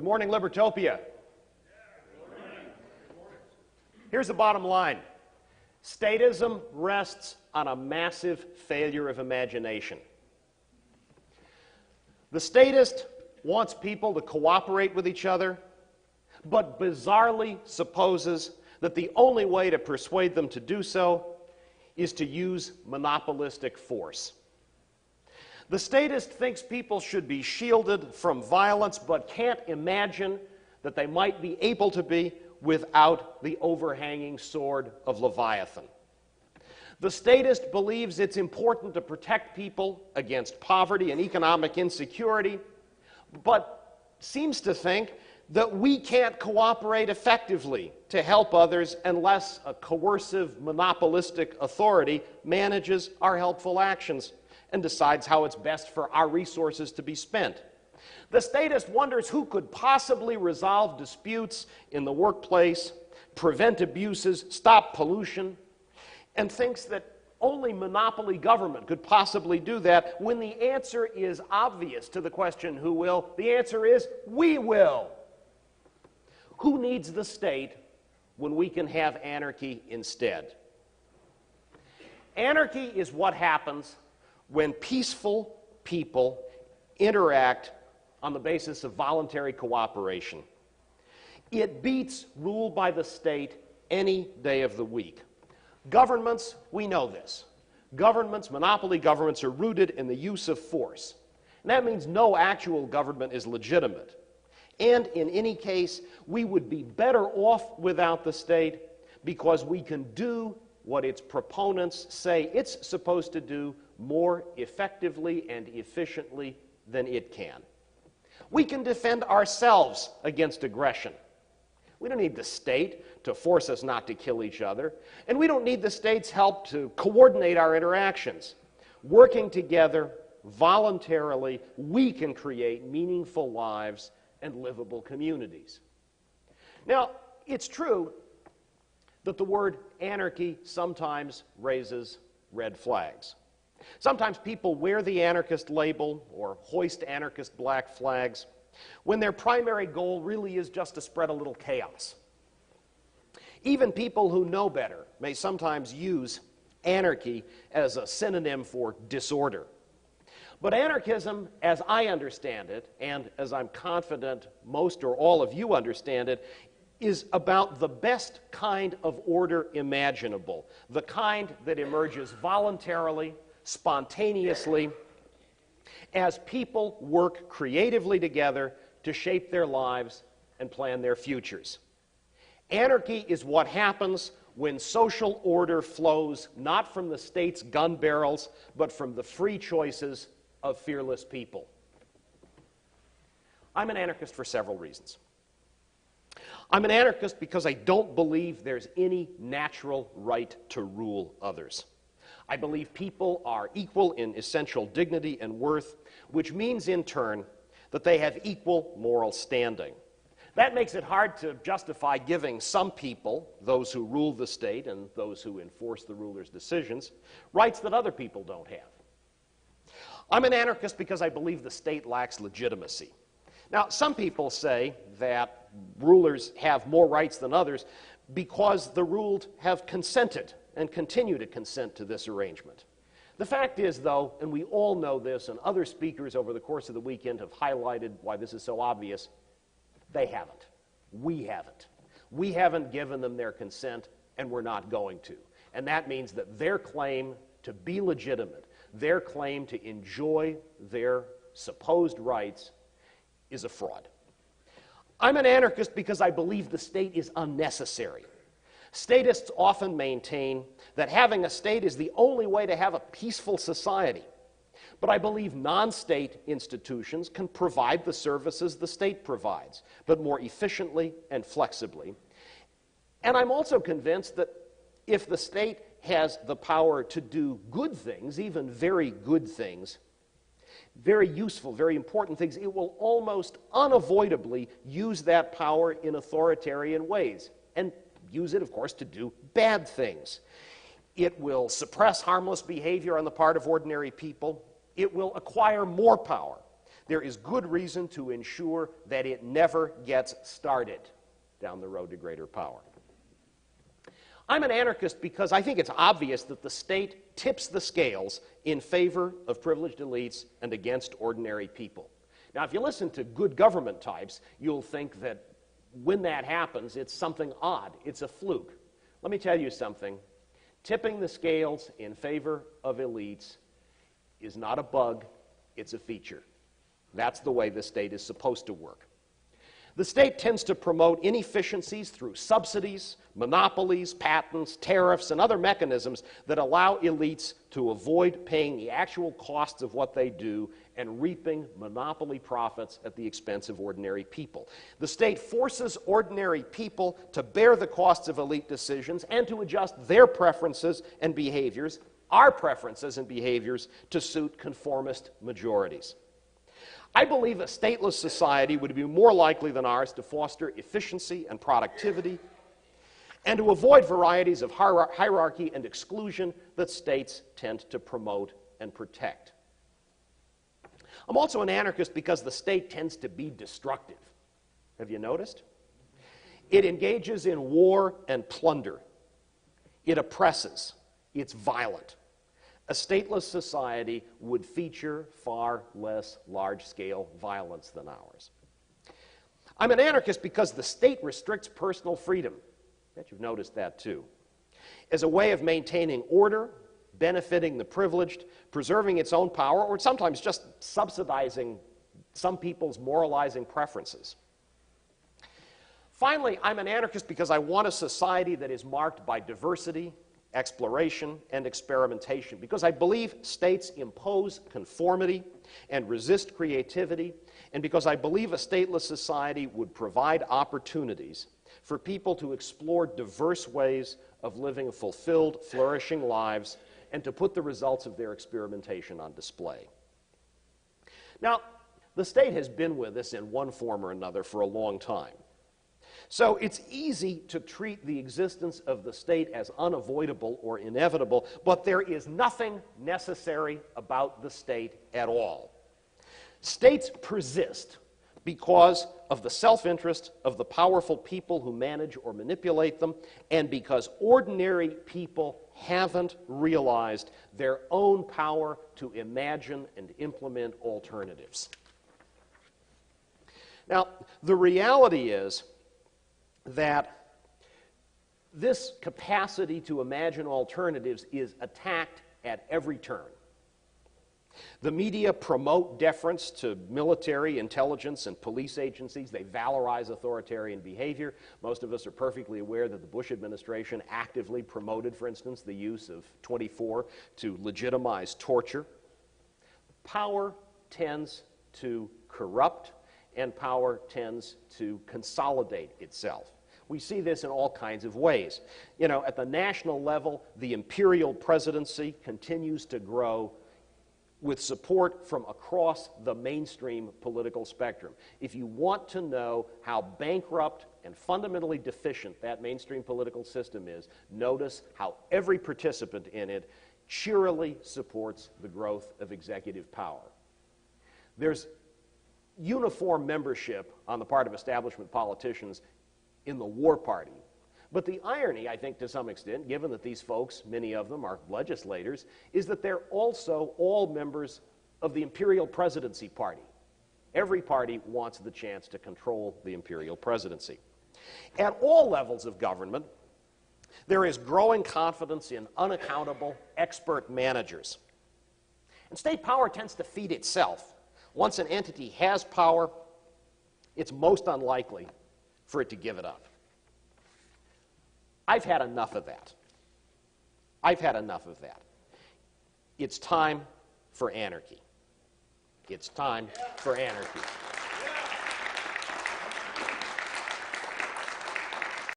Good morning, Libertopia. Here's the bottom line. Statism rests on a massive failure of imagination. The statist wants people to cooperate with each other, but bizarrely supposes that the only way to persuade them to do so is to use monopolistic force. The statist thinks people should be shielded from violence, but can't imagine that they might be able to be without the overhanging sword of Leviathan. The statist believes it's important to protect people against poverty and economic insecurity, but seems to think that we can't cooperate effectively to help others unless a coercive, monopolistic authority manages our helpful actions and decides how it's best for our resources to be spent. The statist wonders who could possibly resolve disputes in the workplace, prevent abuses, stop pollution, and thinks that only monopoly government could possibly do that, when the answer is obvious to the question, who will? The answer is, we will. Who needs the state when we can have anarchy instead? Anarchy is what happens when peaceful people interact on the basis of voluntary cooperation. It beats rule by the state any day of the week. Governments, we know this. Governments, monopoly governments, are rooted in the use of force. And that means no actual government is legitimate. And in any case, we would be better off without the state because we can do what its proponents say it's supposed to do more effectively and efficiently than it can. We can defend ourselves against aggression. We don't need the state to force us not to kill each other, and we don't need the state's help to coordinate our interactions. Working together, voluntarily, we can create meaningful lives and livable communities. Now, it's true that the word anarchy sometimes raises red flags. Sometimes people wear the anarchist label or hoist anarchist black flags when their primary goal really is just to spread a little chaos. Even people who know better may sometimes use anarchy as a synonym for disorder. But anarchism, as I understand it, and as I'm confident most or all of you understand it, is about the best kind of order imaginable, the kind that emerges voluntarily, spontaneously, as people work creatively together to shape their lives and plan their futures. Anarchy is what happens when social order flows not from the state's gun barrels, but from the free choices of fearless people. I'm an anarchist for several reasons. I'm an anarchist because I don't believe there's any natural right to rule others. I believe people are equal in essential dignity and worth, which means in turn that they have equal moral standing. That makes it hard to justify giving some people, those who rule the state and those who enforce the ruler's decisions, rights that other people don't have. I'm an anarchist because I believe the state lacks legitimacy. Now, some people say that rulers have more rights than others because the ruled have consented and continue to consent to this arrangement. The fact is, though, and we all know this, and other speakers over the course of the weekend have highlighted why this is so obvious, they haven't. We haven't. We haven't given them their consent, and we're not going to. And that means that their claim to be legitimate, their claim to enjoy their supposed rights, is a fraud. I'm an anarchist because I believe the state is unnecessary. Statists often maintain that having a state is the only way to have a peaceful society. But I believe non-state institutions can provide the services the state provides, but more efficiently and flexibly. And I'm also convinced that if the state has the power to do good things, even very good things, very useful, very important things, it will almost unavoidably use that power in authoritarian ways, and use it, of course, to do bad things. It will suppress harmless behavior on the part of ordinary people. It will acquire more power. there is good reason to ensure that it never gets started down the road to greater power. I'm an anarchist because I think it's obvious that the state tips the scales in favor of privileged elites and against ordinary people. Now, if you listen to good government types, you'll think that when that happens, it's something odd. It's a fluke. Let me tell you something. Tipping the scales in favor of elites is not a bug, it's a feature. That's the way the state is supposed to work. The state tends to promote inefficiencies through subsidies, monopolies, patents, tariffs, and other mechanisms that allow elites to avoid paying the actual costs of what they do and reaping monopoly profits at the expense of ordinary people. The state forces ordinary people to bear the costs of elite decisions and to adjust their preferences and behaviors, our preferences and behaviors, to suit conformist majorities. I believe a stateless society would be more likely than ours to foster efficiency and productivity and to avoid varieties of hierarchy and exclusion that states tend to promote and protect. I'm also an anarchist because the state tends to be destructive. Have you noticed? It engages in war and plunder. It oppresses. It's violent. A stateless society would feature far less large-scale violence than ours. I'm an anarchist because the state restricts personal freedom. I bet you've noticed that too. As a way of maintaining order, benefiting the privileged, preserving its own power, or sometimes just subsidizing some people's moralizing preferences. Finally, I'm an anarchist because I want a society that is marked by diversity, exploration, and experimentation, because I believe states impose conformity and resist creativity, and because I believe a stateless society would provide opportunities for people to explore diverse ways of living fulfilled, flourishing lives and to put the results of their experimentation on display. Now, the state has been with us in one form or another for a long time. So it's easy to treat the existence of the state as unavoidable or inevitable, but there is nothing necessary about the state at all. States persist because of the self-interest of the powerful people who manage or manipulate them, and because ordinary people haven't realized their own power to imagine and implement alternatives. Now, the reality is that this capacity to imagine alternatives is attacked at every turn. The media promote deference to military, intelligence, and police agencies. They valorize authoritarian behavior. Most of us are perfectly aware that the Bush administration actively promoted, for instance, the use of 24 to legitimize torture. Power tends to corrupt, and power tends to consolidate itself. We see this in all kinds of ways. You know, at the national level, the imperial presidency continues to grow with support from across the mainstream political spectrum. If you want to know how bankrupt and fundamentally deficient that mainstream political system is, notice how every participant in it cheerily supports the growth of executive power. There's uniform membership on the part of establishment politicians in the war party. But the irony, I think, to some extent, given that these folks, many of them are legislators, is that they're also all members of the imperial presidency party. Every party wants the chance to control the imperial presidency. At all levels of government, there is growing confidence in unaccountable expert managers. And state power tends to feed itself. Once an entity has power, it's most unlikely for it to give it up. I've had enough of that. I've had enough of that. It's time for anarchy. It's time for anarchy.